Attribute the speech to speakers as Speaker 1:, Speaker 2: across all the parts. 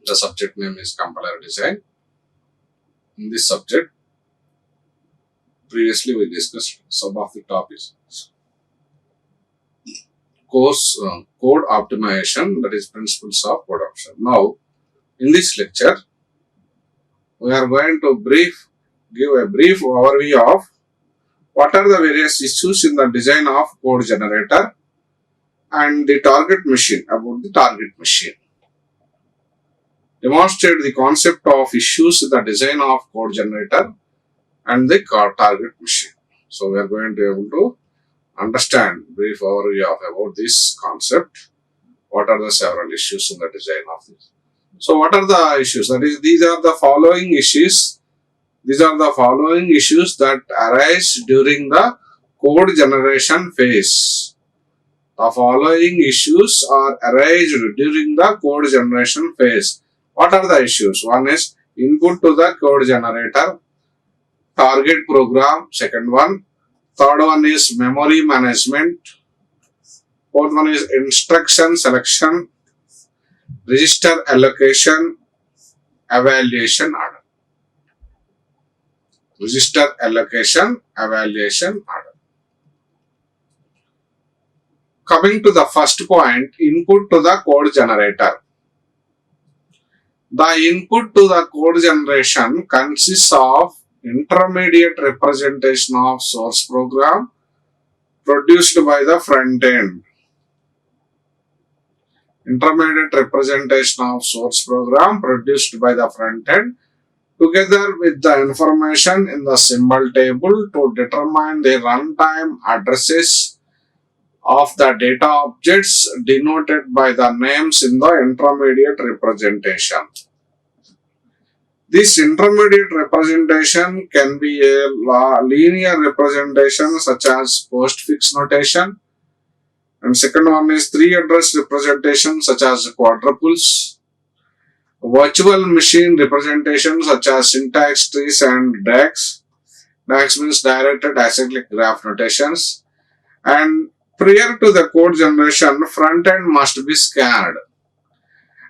Speaker 1: The subject name is compiler design. In this subject, previously we discussed some of the topics. Code optimization, that is principles of code optimization. Now, in this lecture, we are going to give a brief overview of what are the various issues in the design of code generator and the target machine, about the target machine. Demonstrate the concept of issues in the design of code generator and the target machine. So we are going to be able to understand brief overview of about this concept. What are the several issues in the design of this? So what are the issues? That is, these are the following issues. These are the following issues that arise during the code generation phase. The following issues are arise during the code generation phase. What are the issues? One is input to the code generator, target program, second one. Third one is memory management. Fourth one is instruction selection, register allocation, evaluation order. Register allocation, evaluation order. Coming to the first point, input to the code generator. The input to the code generation consists of intermediate representation of source program produced by the front end. Intermediate representation of source program produced by the front end together with the information in the symbol table to determine the runtime addresses of the data objects denoted by the names in the intermediate representation. This intermediate representation can be a linear representation such as postfix notation, and second one is three address representation such as quadruples, virtual machine representation such as syntax trees and DAGs. DAGs means directed acyclic graph notations. And prior to the code generation, front end must be scanned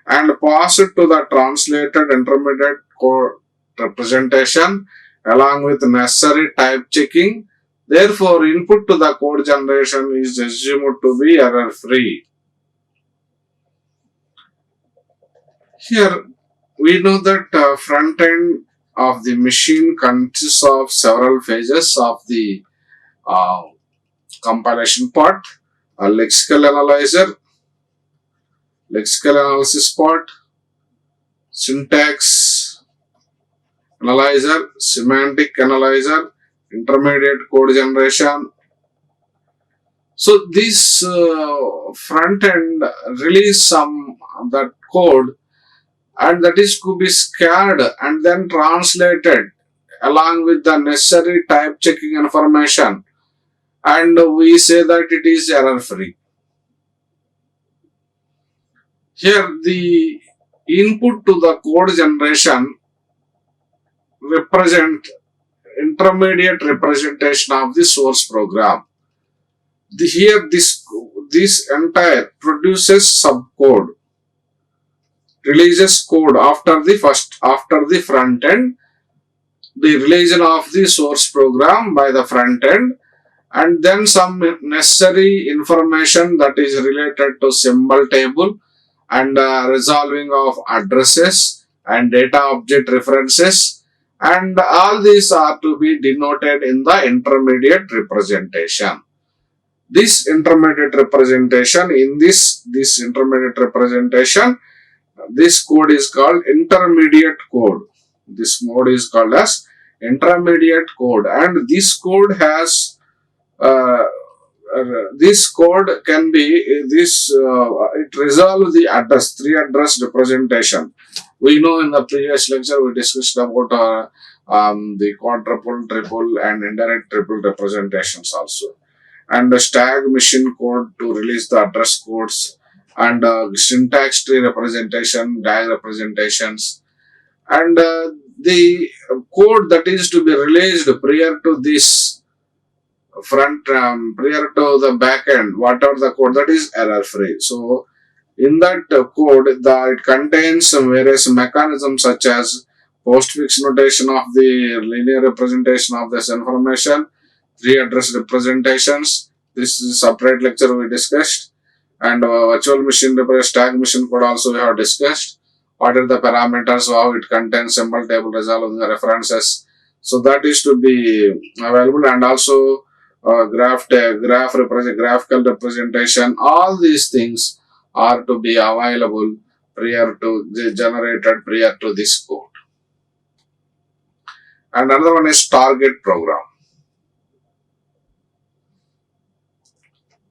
Speaker 1: and passed to the translated intermediate code representation along with necessary type checking. Therefore, input to the code generation is assumed to be error free. Here, we know that front end of the machine consists of several phases of the compilation part: a lexical analyzer, lexical analysis part, syntax analyzer, semantic analyzer, intermediate code generation. So this front end release some that code, and that is to be scanned and then translated along with the necessary type checking information, and we say that it is error free. Here the input to the code generation represent intermediate representation of the source program. Here this entire produces subcode, releases code after the front end, the release of the source program by the front end, and then some necessary information that is related to symbol table and resolving of addresses and data object references, and all these are to be denoted in the intermediate representation. This intermediate representation, in this intermediate representation, this code is called intermediate code. This mode is called as intermediate code, and this code has this code can be it resolves the address, three address representation. We know in the previous lecture we discussed about the quadruple, triple and indirect triple representations also, and the stag machine code to release the address codes, and syntax tree representation, DAG representations, and the code that is to be released prior to this prior to the back end, whatever the code, that is error free. So In that code, it contains some various mechanisms such as postfix notation of the linear representation of this information, three address representations. This is a separate lecture we discussed, and virtual machine stack machine code also we have discussed. What are the parameters, how it contains symbol table resolving the references. So that is to be available, and also graphical representation. All these things are to be available generated prior to this code. And another one is target program.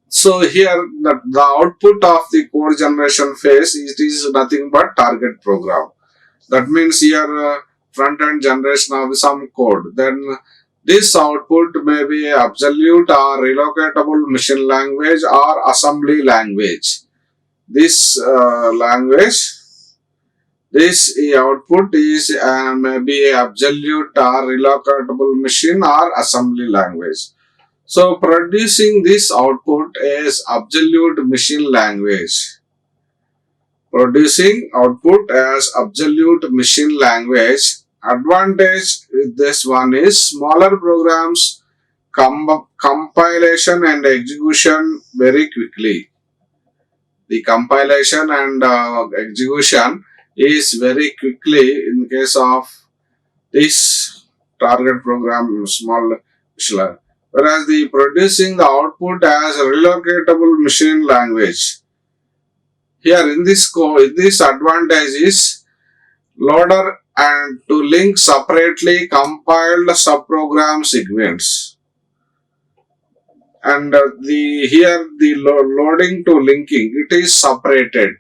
Speaker 1: So here the output of the code generation phase, it is nothing but target program. That means here front end generation of some code. Then this output may be absolute or relocatable machine language or assembly language. This output is maybe absolute or relocatable machine or assembly language. So producing this output is absolute machine language. Producing output as absolute machine language. Advantage with this one is smaller programs compilation and execution very quickly. The compilation and execution is very quickly in case of this target program small machine. Whereas the producing the output as relocatable machine language. Here in this code, this advantage is loader and to link separately compiled subprogram segments. And the loading to linking, it is separated.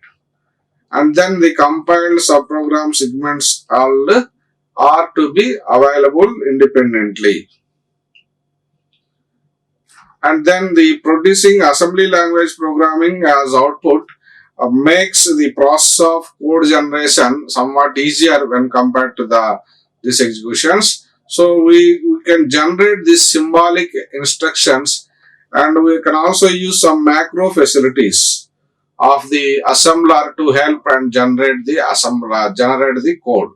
Speaker 1: And then the compiled subprogram segments are to be available independently. And then the producing assembly language programming as output makes the process of code generation somewhat easier when compared to these executions. So we can generate these symbolic instructions, and we can also use some macro facilities of the assembler to help and generate the code.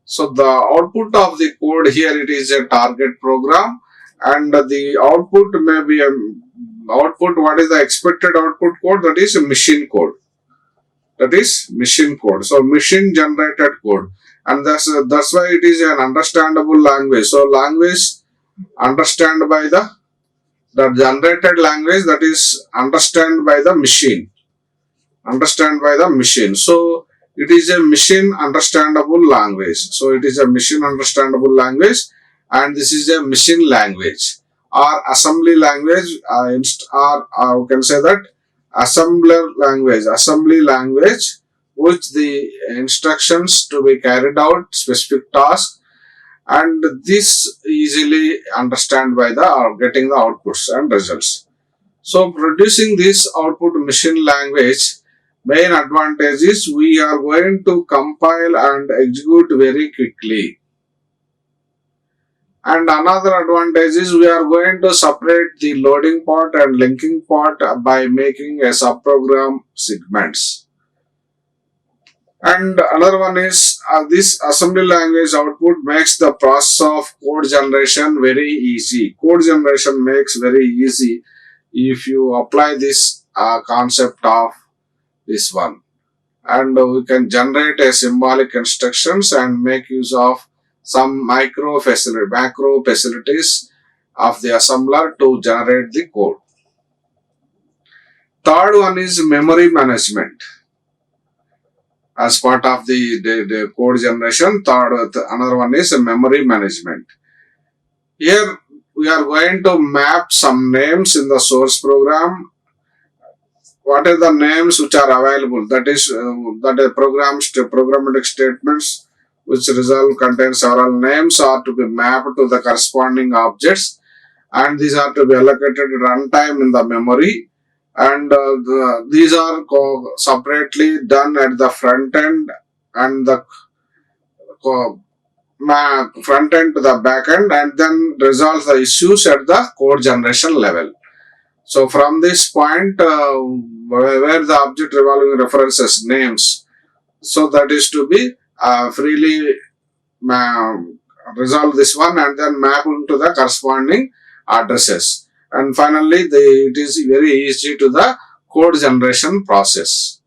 Speaker 1: So the output of the code here, it is a target program, and the output may be output. What is the expected output code? That is machine code. So machine generated code, and that's why it is an understandable language. So language understand by the generated language, that is understand by the machine. So it is a machine understandable language. And this is a machine language or assembly language, or we can say that assembly language, which the instructions to be carried out specific task, and this easily understand by getting the outputs and results. So producing this output machine language, main advantage is we are going to compile and execute very quickly. And another advantage is we are going to separate the loading part and linking part by making a subprogram segments. And another one is this assembly language output makes the process of code generation very easy. Code generation makes very easy if you apply this concept of this one. And we can generate a symbolic instructions and make use of some macro facilities of the assembler to generate the code. Third one is memory management. As part of the code generation, another one is memory management. Here we are going to map some names in the source program. What are the names which are available? That is programmatic statements which result contain several names are to be mapped to the corresponding objects, and these are to be allocated runtime in the memory, and these are separately done at the front end and the front end to the back end, and then resolve the issues at the code generation level. So from this point, where the object revolving references names, so that is to be freely resolve this one and then map into the corresponding addresses. And finally, it is very easy to the code generation process.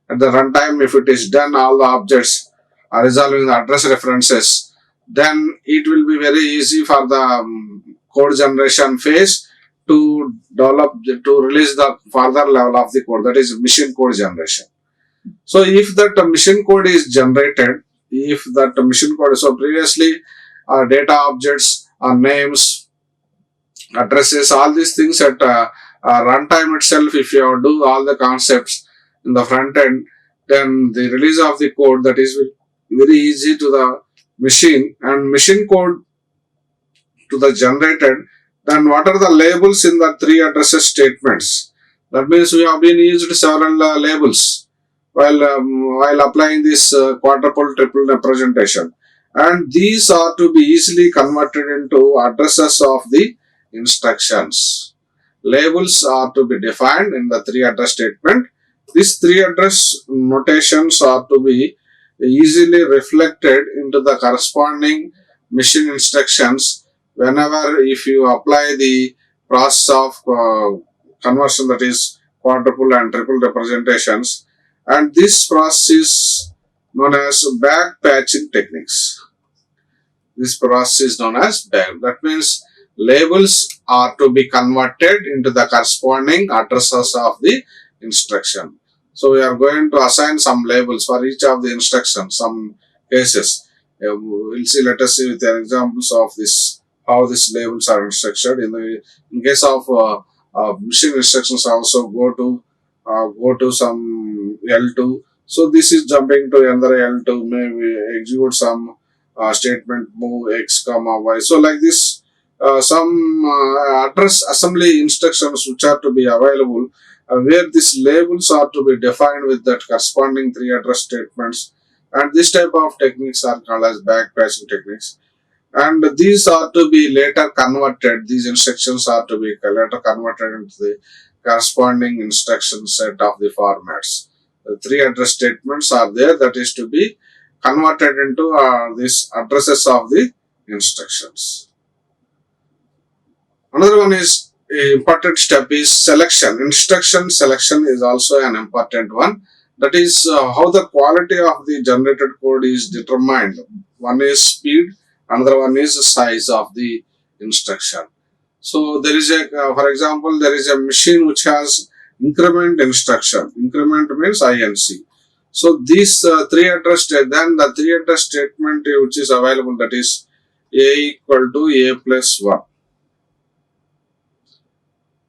Speaker 1: At the runtime, if it is done, all the objects are resolving the address references, then it will be very easy for the code generation phase to develop, to release the further level of the code, that is machine code generation. So if that machine code is generated, if that machine code, so previously data objects, names, addresses, all these things at runtime itself, if you do all the concepts in the front end, then the release of the code, that is very easy to the machine, and machine code to the generated. Then what are the labels in the three addresses statements? That means we have been used several labels while applying this quadruple triple representation, and these are to be easily converted into addresses of the instructions. Labels are to be defined in the three address statement. These three address notations are to be easily reflected into the corresponding machine instructions whenever, if you apply the process of conversion, that is quadruple and triple representations, and this process is known as back patching techniques. This process is known as back. That means labels are to be converted into the corresponding addresses of the instruction. So we are going to assign some labels for each of the instructions, some cases. We'll see, let us see with the examples of this, how these labels are instructed. In case of machine instructions, also go to some L2. So this is jumping to another L2, maybe execute some statement move X comma Y. So like this, some address assembly instructions which are to be available, where these labels are to be defined with that corresponding three address statements, and this type of techniques are called as backpatching techniques. And these are to be later converted, these instructions are to be later converted into the corresponding instruction set of the formats. The three address statements are there, that is to be converted into these addresses of the instructions. Another one is important step is selection. Instruction selection is also an important one. That is how the quality of the generated code is determined. One is speed, another one is the size of the instruction. So there is for example, there is a machine which has increment instruction. Increment means INC. So these three address, then the three address statement which is available, that is A equal to A plus 1.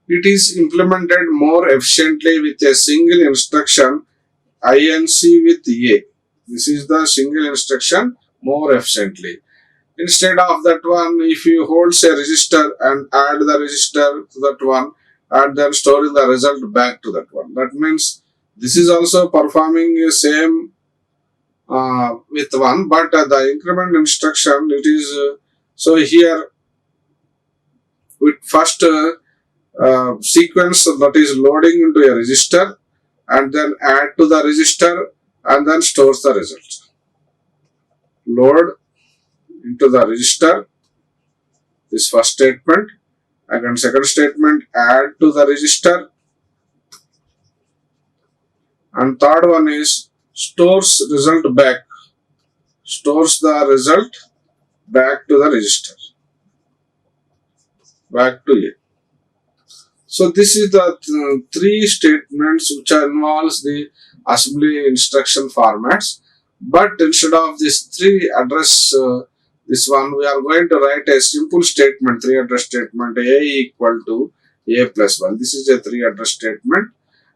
Speaker 1: It is implemented more efficiently with a single instruction INC with A. This is the single instruction more efficiently. Instead of that one, if you hold a register and add the register to that one and then storing the result back to that one. That means this is also performing the same with one, but the increment instruction, it is so here with first sequence, that is loading into a register and then add to the register and then stores the result. Load into the register, this first statement, and second statement add to the register, and third one is stores result back, stores the result back to the register, back to A. So this is the three statements which involves the assembly instruction formats. But instead of this three address, this one, we are going to write a simple statement, three address statement, A equal to A plus 1. This is a three address statement,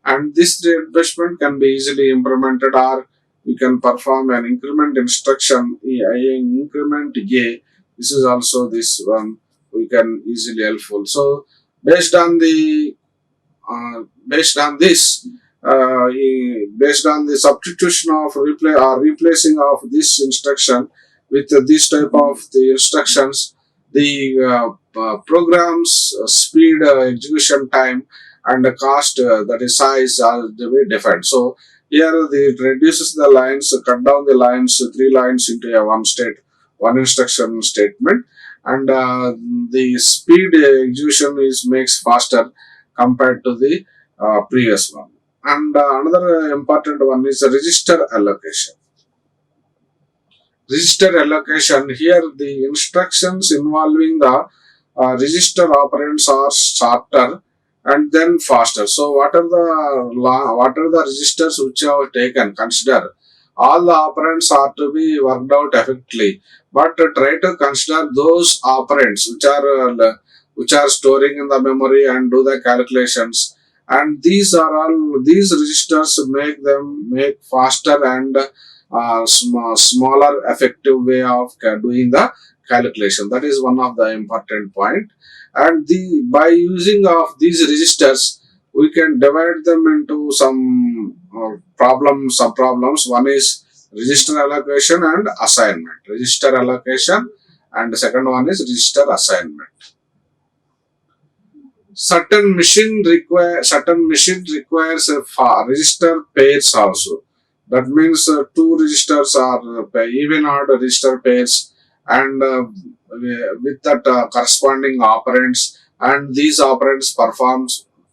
Speaker 1: and this three address statement can be easily implemented, or we can perform an increment instruction, increment A. This is also this one, we can easily helpful. So based on the based on the substitution of replacing of this instruction with this type of the instructions, the program's speed, execution time, and the cost, that is size, are to be defined. So here it reduces the lines, cut down the lines, 3 lines into a one instruction statement, and the speed execution is makes faster compared to the previous one. And another important one is the register allocation. Register allocation, here the instructions involving the register operands are shorter and then faster. So what are the registers which are taken? Consider all the operands are to be worked out effectively, but try to consider those operands which are storing in the memory and do the calculations. And these registers make faster and smaller effective way of doing the calculation. That is one of the important point. And by using of these registers, we can divide them into some sub problems. One is register allocation and assignment. Register allocation, and the second one is register assignment. Certain machine requires a register pairs also. That means two registers are even odd register pairs, and with that corresponding operands, and these operands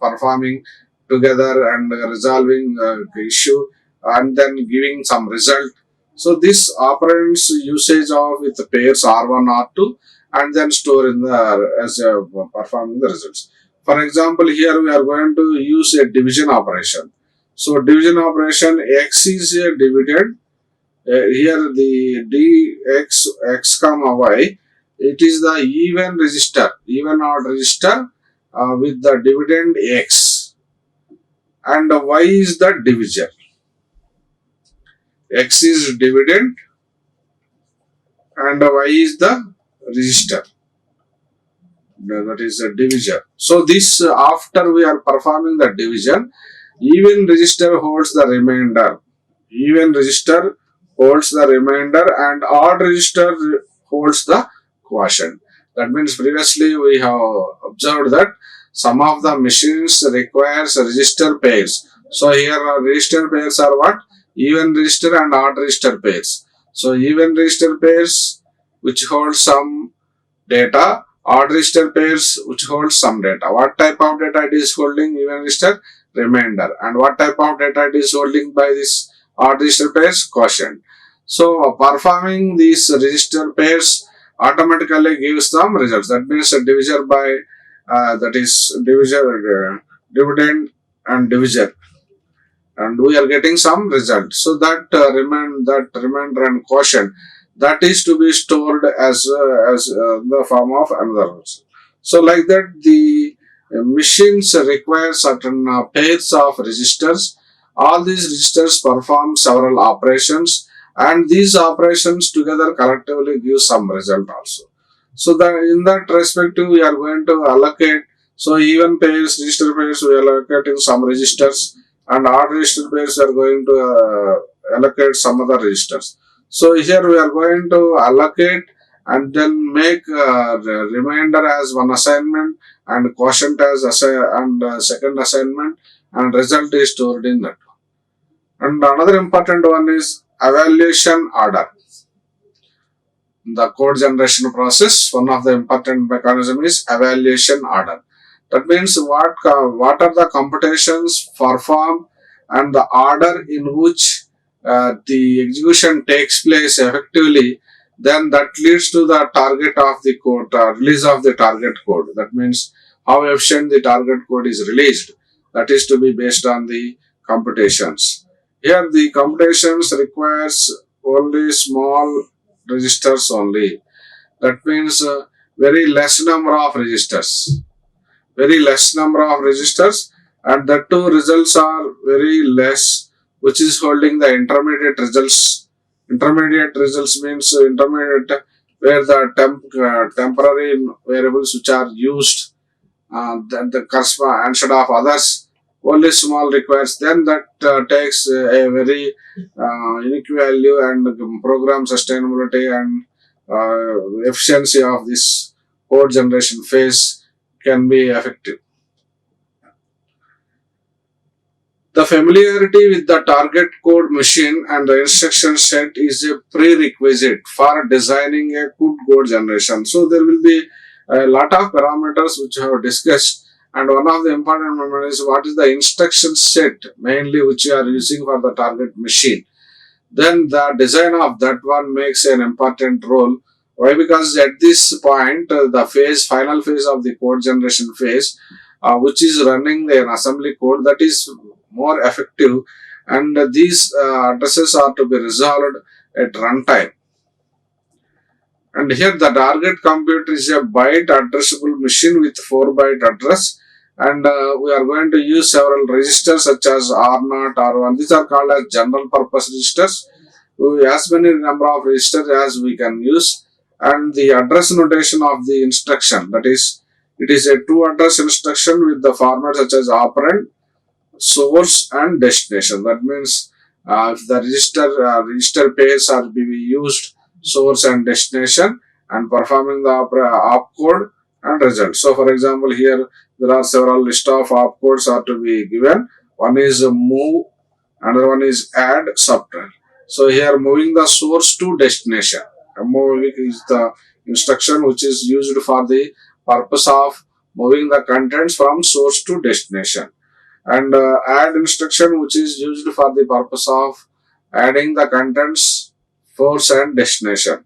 Speaker 1: performing together and resolving the issue, and then giving some result. So this operands usage of with the pairs R1 R2, and then store in the as performing the results. For example, here we are going to use a division operation. So division operation, x is a dividend. Here the x comma y, it is the even odd register with the dividend x, and y is the divisor. X is dividend and y is the register. That is a division. So this after we are performing the division, even register holds the remainder. Even register holds the remainder, and odd register holds the quotient. That means previously we have observed that some of the machines requires register pairs. So here register pairs are what? Even register and odd register pairs. So even register pairs which hold some data, odd register pairs which hold some data. What type of data it is holding? Even register, remainder. And what type of data it is holding by this odd register pairs? Quotient. So performing these register pairs automatically gives some results. That means a divisor by that is divisor, dividend and divisor, and we are getting some result. So that remainder and quotient, that is to be stored as the form of another result. So like that, the machines require certain pairs of registers. All these registers perform several operations, and these operations together collectively give some result also. So that in that respective, we are going to allocate. So even pairs, register pairs, we are allocating some registers, and odd register pairs are going to allocate some other registers. So here we are going to allocate and then make the remainder as one assignment, and quotient as second assignment, and result is stored in that. And another important one is evaluation order. The code generation process, one of the important mechanism is evaluation order. That means what are the computations performed and the order in which the execution takes place effectively, then that leads to the target of the code, release of the target code. That means how efficient the target code is released. That is to be based on the computations. Here the computations requires only small registers only. That means very less number of registers. Very less number of registers, and the two results are very less, which is holding the intermediate results. Intermediate results means intermediate where the temporary variables which are used, the correspond instead of others, only small requires. Then that takes a very unique value, and program sustainability and efficiency of this code generation phase can be effective. The familiarity with the target code machine and the instruction set is a prerequisite for designing a good code generation. So there will be a lot of parameters which I have discussed, and one of the important memories is what is the instruction set mainly which you are using for the target machine. Then the design of that one makes an important role. Why? Because at this point, the final phase of the code generation phase, which is running an assembly code, that is more effective, and these addresses are to be resolved at runtime. And here the target computer is a byte addressable machine with 4-byte address, and we are going to use several registers such as R0, R1. These are called as general purpose registers. As many number of registers as we can use, and the address notation of the instruction, that is, it is a two address instruction with the format such as operand, source and destination. That means if the register pairs are being used, source and destination, and performing the opcode and result. So for example, here there are several list of opcodes are to be given. One is move, another one is add, subtract. So here moving the source to destination. Moving is the instruction which is used for the purpose of moving the contents from source to destination. And add instruction which is used for the purpose of adding the contents source and destination.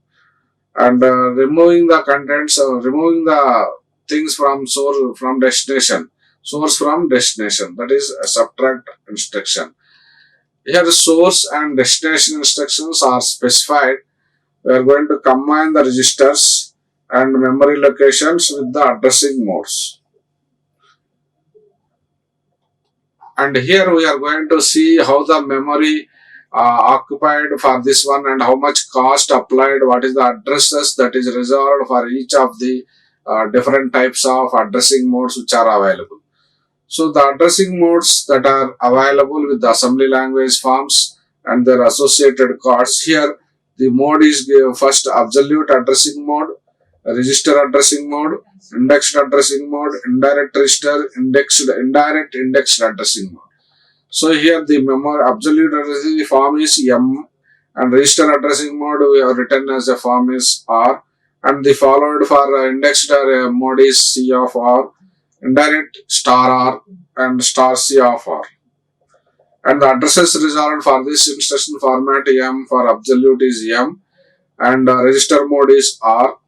Speaker 1: And removing the contents, removing the things from source from destination, source from destination, that is a subtract instruction. Here source and destination instructions are specified. We are going to combine the registers and memory locations with the addressing modes. And here we are going to see how the memory occupied for this one and how much cost applied, what is the addresses that is reserved for each of the different types of addressing modes which are available. So the addressing modes that are available with the assembly language forms and their associated cards. Here the mode is first absolute addressing mode, register addressing mode, indexed addressing mode, indirect register, indirect indexed addressing mode. So here the absolute addressing form is M, and register addressing mode we have written as a form is R, and the followed for indexed mode is C of R, indirect star R and star C of R. And the addresses reserved for this instruction format M for absolute is M, and register mode is R,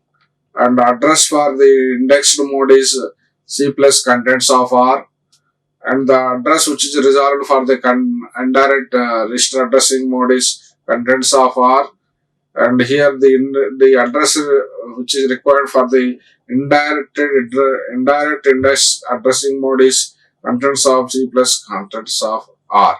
Speaker 1: and address for the indexed mode is C plus contents of R, and the address which is reserved for the indirect register addressing mode is contents of R, and here the address which is required for the indirect index addressing mode is contents of C plus contents of R,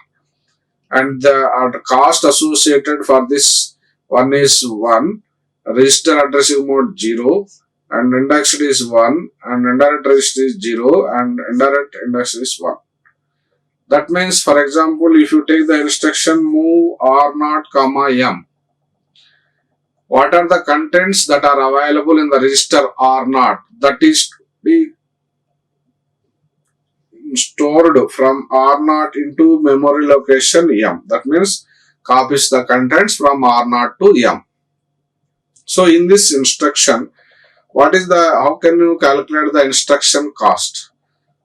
Speaker 1: and the cost associated for this one is 1, register addressing mode 0, and indexed is 1, and indirect register is 0, and indirect index is 1. That means, for example, if you take the instruction move R0, M, what are the contents that are available in the register R0? That is to be stored from R0 into memory location M. That means copies the contents from R0 to M. So in this instruction, how can you calculate the instruction cost?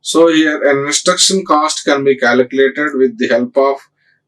Speaker 1: So here an instruction cost can be calculated with the help of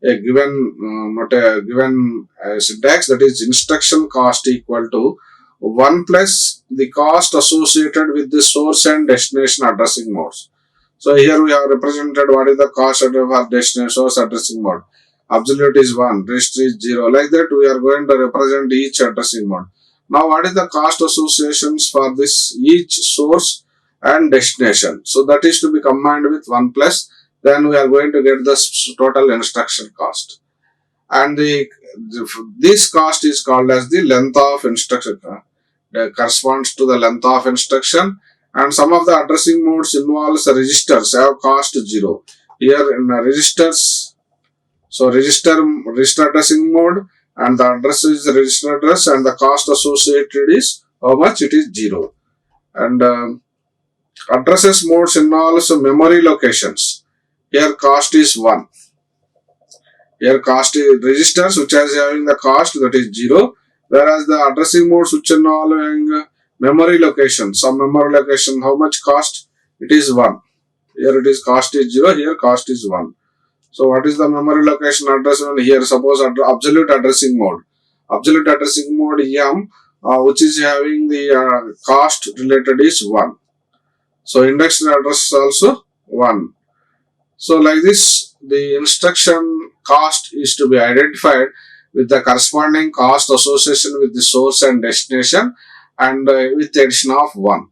Speaker 1: a given syntax, that is instruction cost equal to 1 plus the cost associated with the source and destination addressing modes. So here we have represented what is the cost for destination source addressing mode. Absolute is 1, register is 0. Like that we are going to represent each addressing mode. Now what is the cost associations for this each source and destination? So that is to be combined with 1 plus, then we are going to get the total instruction cost. And this cost is called as the length of instruction. That corresponds to the length of instruction, and some of the addressing modes involves registers have cost 0. Here in registers, so register addressing mode, and the address is the register address, and the cost associated is how much? It is 0. And addresses modes involves memory locations. Here cost is 1. Here cost is registers which is having the cost, that is 0, whereas the addressing modes which are having memory location, some memory location, how much cost? It is 1. Here it is cost is 0, here cost is 1. So what is the memory location address? Here suppose absolute addressing mode. Absolute addressing mode M, which is having the cost related is 1. So index address is also 1. So like this, the instruction cost is to be identified with the corresponding cost association with the source and destination, and with the addition of 1.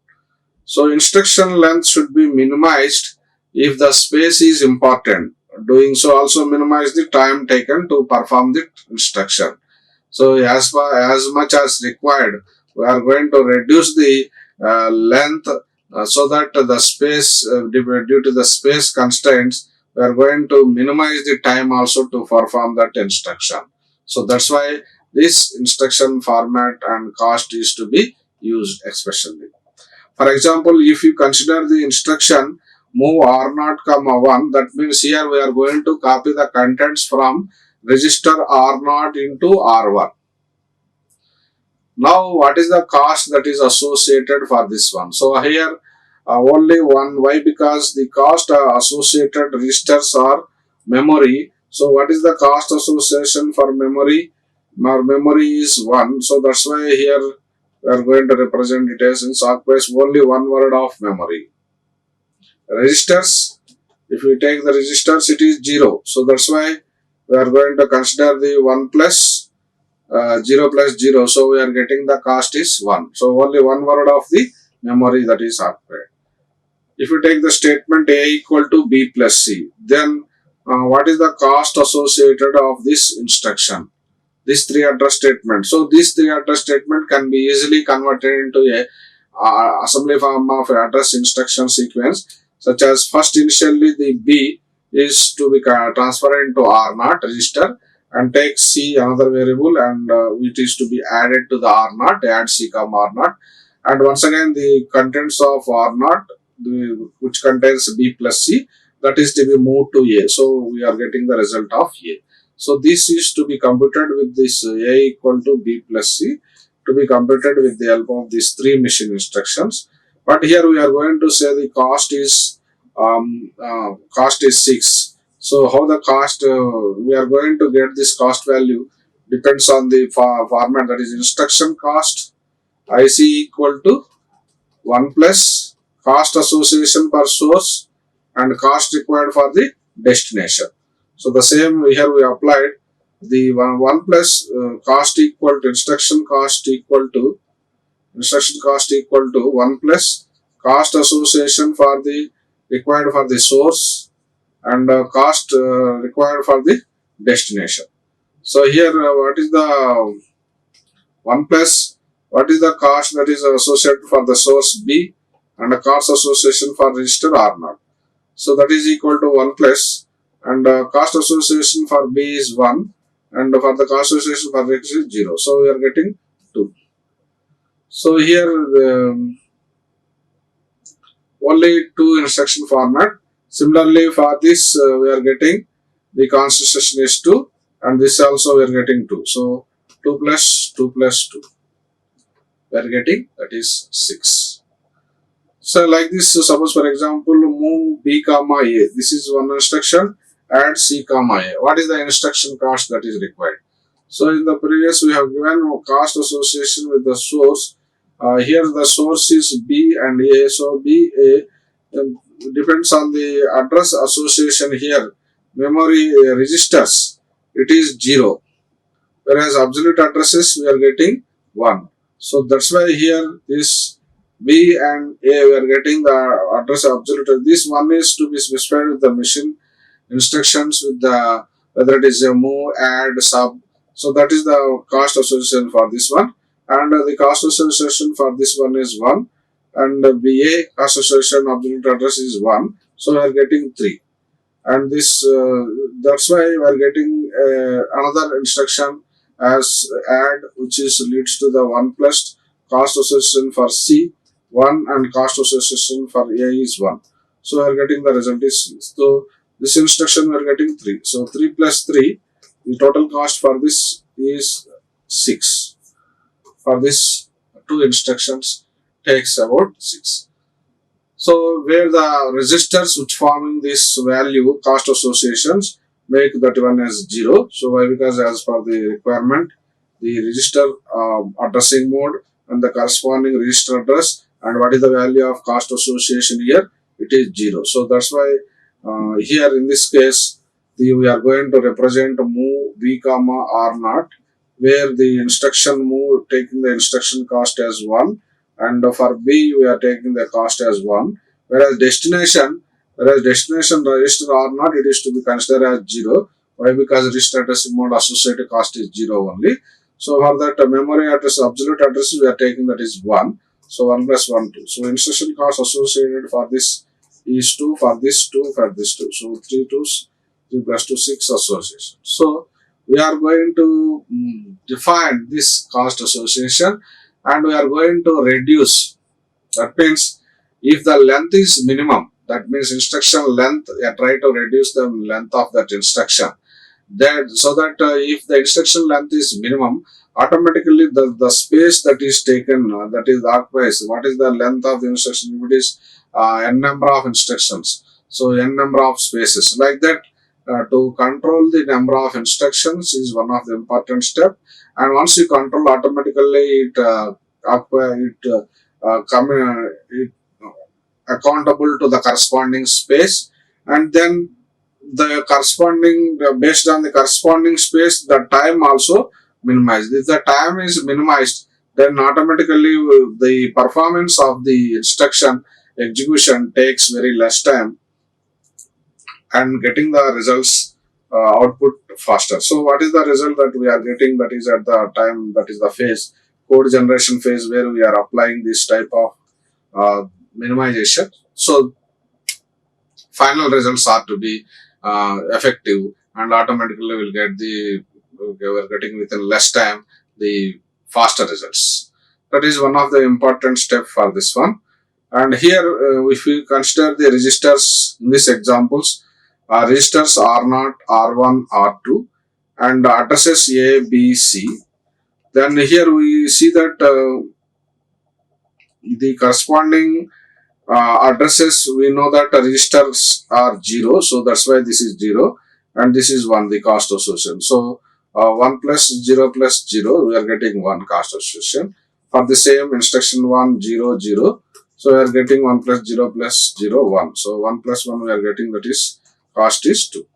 Speaker 1: So instruction length should be minimized if the space is important. Doing so also minimize the time taken to perform the instruction. So as much as required, we are going to reduce the length, so that the space, due to the space constraints, we are going to minimize the time also to perform that instruction. So that's why this instruction format and cost is to be used especially. For example, if you consider the instruction move R0, 1, that means here we are going to copy the contents from register R0 into R1. Now, what is the cost that is associated for this one? So here only one. Why? Because the cost associated registers are memory. So what is the cost association for memory? Memory is 1. So that's why here we are going to represent it as in sockbase only one word of memory. Registers, if we take the registers, it is 0. So that's why we are going to consider the 1 plus 0 plus 0. So we are getting the cost is 1. So only one word of the memory that is occupied. If you take the statement A equal to B plus C, then what is the cost associated of this instruction? This 3 address statement. So this 3 address statement can be easily converted into a assembly form of address instruction sequence, such as first initially the B is to be transferred into R0 register, and take C another variable, and it is to be added to the R0, add C comma R0, and once again the contents of R0, which contains B plus C, that is to be moved to A. So we are getting the result of A. So this is to be computed with this A equal to B plus C, to be computed with the help of these 3 machine instructions. But here we are going to say the cost is 6. So how the cost, we are going to get this cost value depends on the format, that is instruction cost IC equal to 1 plus cost association per source and cost required for the destination. So the same here we applied the 1 plus cost equal to instruction cost equal to 1 plus cost association for the required for the source and cost required for the destination. So here what is the 1 plus, what is the cost that is associated for the source B and the cost association for register R0. So that is equal to 1 plus, and cost association for B is 1, and for the cost association for X is 0. So we are getting 2. So here only 2 instruction format. Similarly for this we are getting the concentration is 2, and this also we are getting 2. So 2 plus 2 plus 2. We are getting, that is 6. So like this, suppose for example move B comma A. This is one instruction, add C comma A. What is the instruction cost that is required? So in the previous we have given cost association with the source. Here the source is B and A. So B A depends on the address association here. Memory registers, it is 0. Whereas absolute addresses we are getting 1. So that's why here this B and A we are getting the address absolute. This one is to be specified with the machine instructions with the whether it is a move, add, sub. So that is the cost association for this one, and the cost association for this one is 1, and BA cost association absolute address is 1. So we are getting 3, and this that's why we are getting another instruction as add, which is leads to the 1 plus cost association for C 1 and cost association for A is 1. So we are getting the result is 6. So this instruction we are getting 3. So 3 plus 3, The total cost for this is 6. For this 2 instructions takes about 6. So where the registers which forming this value cost associations make that one as 0. So why? Because as per the requirement, the register addressing mode and the corresponding register address and what is the value of cost association here, it is 0. So that's why here in this case we are going to represent move b comma r naught, where the instruction move taking the instruction cost as 1, and for b we are taking the cost as 1, whereas destination register or not, it is to be considered as 0. Why? Because register address mode associated cost is 0 only. So for that memory address, absolute address we are taking that is 1. So 1 plus 1 2. So instruction cost associated for this is 2, for this 2, for this 2. So 3 2s, 3 plus 2 6 association. So we are going to define this cost association and we are going to reduce. That means if the length is minimum, that means instruction length, try to reduce the length of that instruction. That so that if the instruction length is minimum, automatically the space that is taken, that is occupies, what is the length of the instruction? If it is n number of instructions, so n number of spaces, like that. To control the number of instructions is one of the important step, and once you control, automatically it it accountable to the corresponding space, and then the corresponding based on the corresponding space, the time also minimized. If the time is minimized, then automatically the performance of the instruction execution takes very less time and getting the results output faster. So what is the result that we are getting? That is at the time, that is the phase, code generation phase, where we are applying this type of minimization. So final results are to be effective, and automatically we'll get we're getting within less time the faster results. That is one of the important step for this one. And here if we consider the registers in these examples, registers R0, R1, R2 and addresses A, B, C. Then here we see that the corresponding addresses, we know that registers are 0, so that's why this is 0 and this is 1, the cost association. So 1 plus 0 plus 0, we are getting 1 cost association. For the same instruction 1, 0, 0, so we are getting 1 plus 0 plus 0, 1. So 1 plus 1 we are getting, that is cost is 2.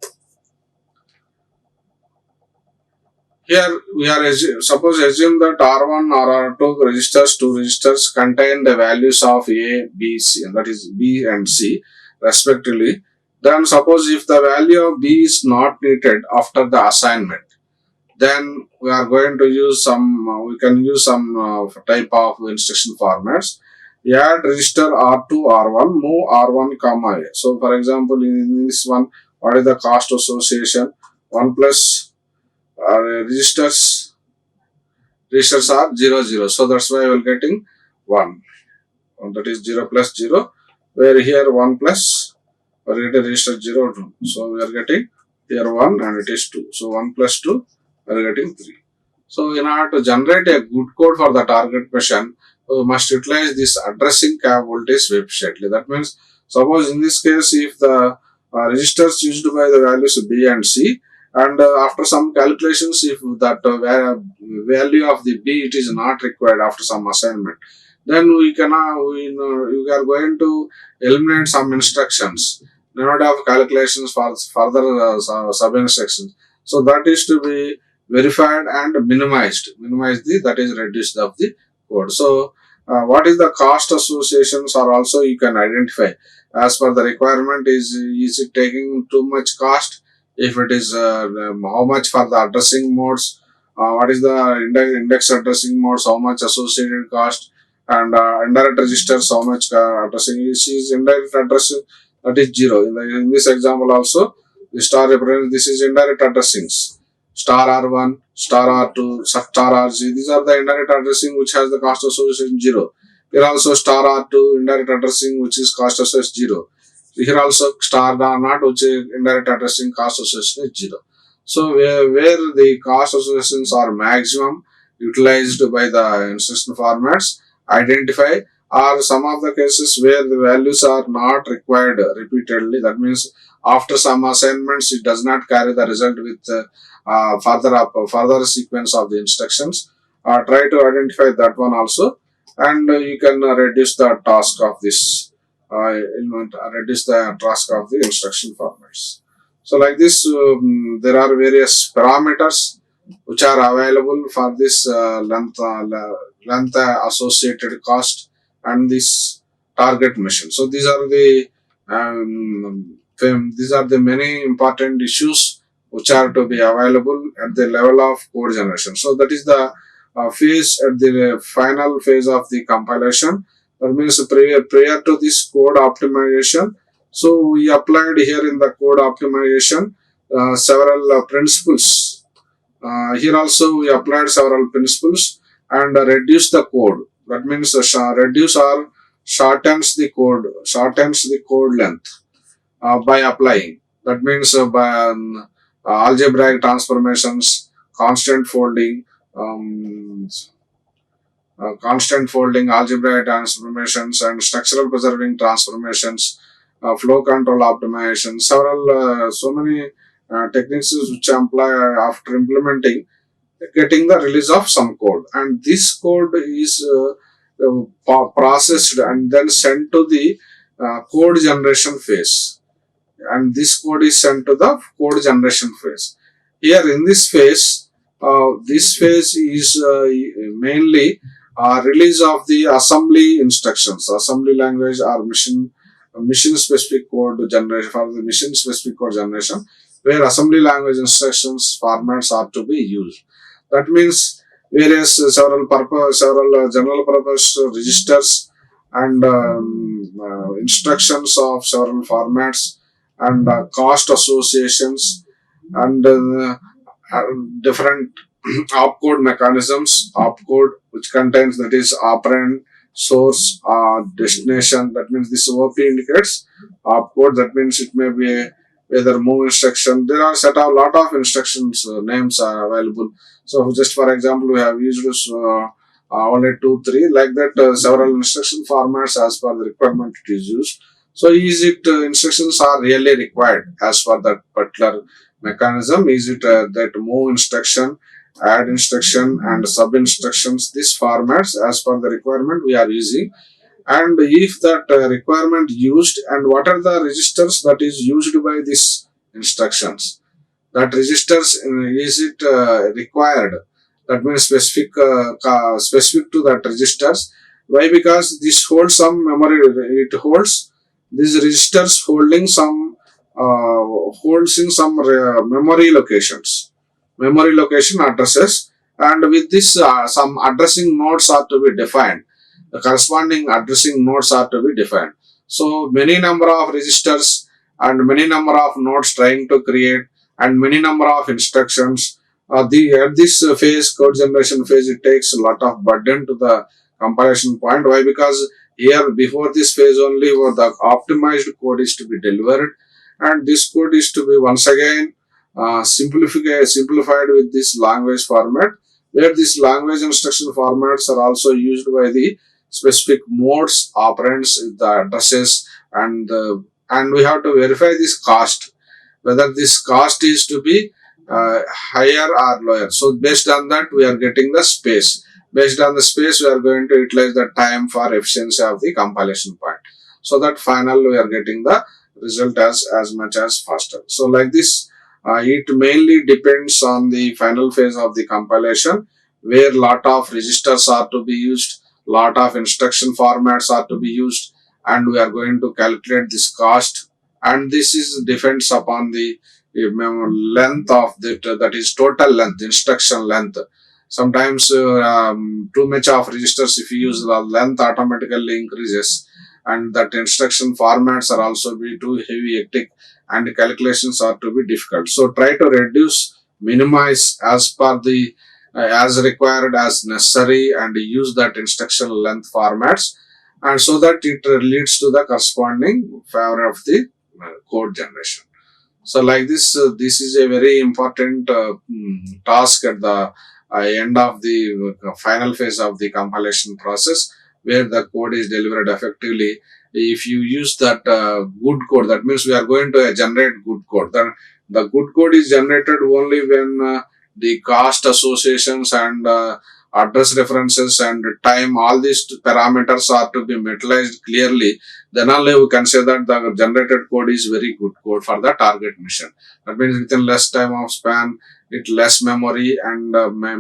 Speaker 1: Here we are assume that R1 or R2 registers, 2 registers contain the values of A, B, C, and that is B and C respectively. Then suppose if the value of B is not needed after the assignment, then we are going to use some, we can use some type of instruction formats. Add register R2, R1, move R1, comma A. So for example, in this one, what is the cost association? 1 plus registers are 0, 0. So that's why we are getting 1. That is 0 plus 0. Where here 1 plus, we are getting register 0, 2. So we are getting here 1 and it is 2. So 1 plus 2, we are getting 3. So in order to generate a good code for the target question, we must utilize this addressing capabilities efficiently. That means, suppose in this case, if the registers used by the values B and C, and after some calculations, if that value of the B it is not required after some assignment, then we are going to eliminate some instructions, not have calculations for further sub instructions. So that is to be verified and minimized. That is reduced of the code. So what is the cost associations are also you can identify as per the requirement. Is it taking too much cost? If it is how much for the addressing modes, what is the index addressing modes, how much associated cost, and indirect registers, how much addressing is indirect addressing, that is 0. In this example also, the star represents, this is indirect addressings. Star R1, star R2, star RC, these are the indirect addressing which has the cost association 0. Here also star R2, indirect addressing which is cost association 0. Here also star R0, which is indirect addressing cost association is 0. So where the cost associations are maximum utilized by the instruction formats, identify, or some of the cases where the values are not required repeatedly. That means after some assignments it does not carry the result with further sequence of the instructions. Try to identify that one also, and you can reduce the task of this reduce the task of the instruction formats. So like this, there are various parameters which are available for this length associated cost and this target mission. So these are the many important issues which are to be available at the level of code generation. So that is the phase at the final phase of the compilation. That means prior to this code optimization. So we applied here in the code optimization several principles. Here also we applied several principles and reduce the code. That means reduce or shortens the code length by applying. That means by algebraic transformations, constant folding, algebraic transformations, and structural preserving transformations, flow control optimization, so many techniques which apply after implementing, getting the release of some code. And this code is processed and then sent to the code generation phase. And this code is sent to the code generation phase. Here in this phase is mainly release of the assembly instructions, assembly language or mission specific code generation for the mission specific code generation, where assembly language instructions formats are to be used. That means various several general purpose registers and instructions of several formats and cost associations and different opcode mechanisms. Opcode which contains, that is, operand, source, destination. That means this OP indicates opcode. That means it may be whether move instruction. There are set of lot of instructions names are available. So just for example, we have used only 2, 3 like that. Several instruction formats as per the requirement it is used. So is it instructions are really required as per that particular mechanism? Is it that move instruction, add instruction, and sub instructions? These formats as per the requirement we are using. And if that requirement used, and what are the registers that is used by these instructions? That registers, is it required? That means specific to that registers. Why? Because this holds some memory. It holds these registers holding some holds in some memory location addresses, and with this some addressing nodes are to be defined. The corresponding addressing nodes are to be defined. So many number of registers and many number of nodes trying to create and many number of instructions. At this phase, code generation phase, it takes a lot of burden to the compilation point. Why? Because here before this phase only the optimized code is to be delivered, and this code is to be once again simplified with this language format, where these language instruction formats are also used by the specific modes, operands, the addresses, and we have to verify this cost, whether this cost is to be higher or lower. So based on that, we are getting the space. Based on the space, we are going to utilize the time for efficiency of the compilation point. So that final we are getting the result as much as faster. So like this, it mainly depends on the final phase of the compilation, where lot of registers are to be used, lot of instruction formats are to be used, and we are going to calculate this cost. And this is depends upon the length of that is total length, instruction length. Sometimes too much of registers, if you use, the length automatically increases, and that instruction formats are also be too heavy, hectic, and calculations are to be difficult. So try to reduce, minimize as per the as required, as necessary, and use that instruction length formats, and so that it leads to the corresponding favor of the code generation. So like this, this is a very important task at the end of the final phase of the compilation process, where the code is delivered effectively. If you use that good code, that means we are going to generate good code. The good code is generated only when the cost associations and address references and time, all these parameters are to be metallized clearly. Then only we can say that the generated code is very good code for the target mission. That means within less time of span, it less memory and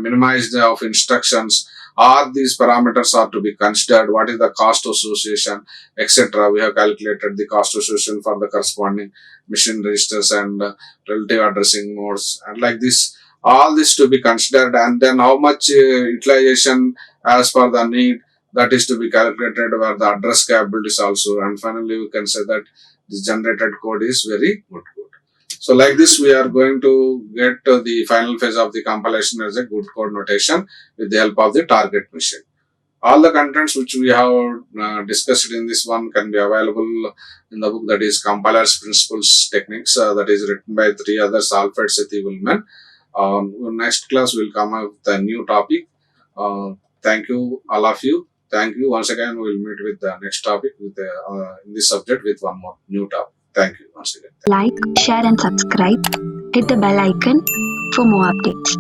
Speaker 1: minimized of instructions. All these parameters are to be considered. What is the cost association, etc. We have calculated the cost association for the corresponding mission registers and relative addressing modes, and like this, all this to be considered, and then how much utilization as per the need, that is to be calculated, where the address capabilities also, and finally we can say that the generated code is very good code. So like this, we are going to get to the final phase of the compilation as a good code notation with the help of the target machine. All the contents which we have discussed in this one can be available in the book, that is Compiler's Principles Techniques, that is written by three others, Alfred, Sethi, Willman. Next class will come up with a new topic. Thank you, all of you. Thank you once again. We'll meet with the next topic with in this subject with one more new topic. Thank you once again.
Speaker 2: Like, share, and subscribe. Hit the bell icon for more updates.